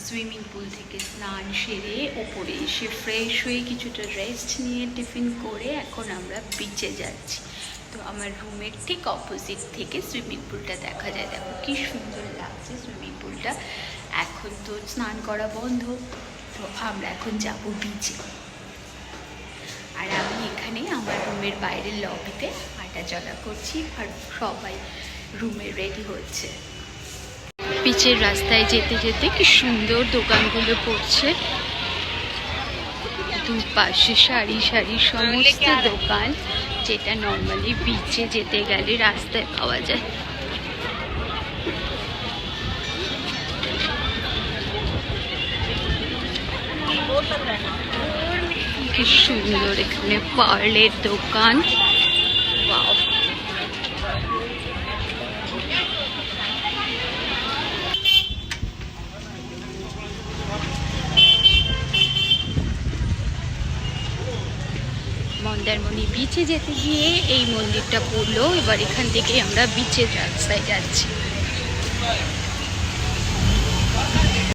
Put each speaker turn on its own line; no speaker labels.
Swimming pool থেকে স্নান সেরে ওপরে এসে ফ্রেশ হয়ে কিছুটা রেস্ট নিয়ে টিফিন করে এখন আমরা বিচে যাচ্ছি। তো আমার রুমের ঠিক অপোজিট থেকে সুইমিং পুলটা দেখা যায়। দেখো কি সুন্দর লাগছে সুইমিং পুলটা। এখন তো স্নান করা বন্ধ, তো আমরা এখন যাব বিচে। আর আমি এখানে আমার রুমের বাইরের লবিতে হাঁটাচলা করছি আর সবাই রুমে রেডি হচ্ছে। বিচের রাস্তায় যেতে যেতে কি সুন্দর দোকানগুলো পড়ছে, দুপাশে সারি সারি সমস্ত দোকান, যেটা নর্মালি বিচে যেতে গেলে রাস্তায় পাওয়া যায়। কি সুন্দর এখানে পার্লের দোকান। ওয়াও, মন্দারমণি বিচে যেতে গিয়ে এই মন্দিরটা পড়লো। এবার এখান থেকে আমরা বিচের রাস্তায় যাচ্ছি।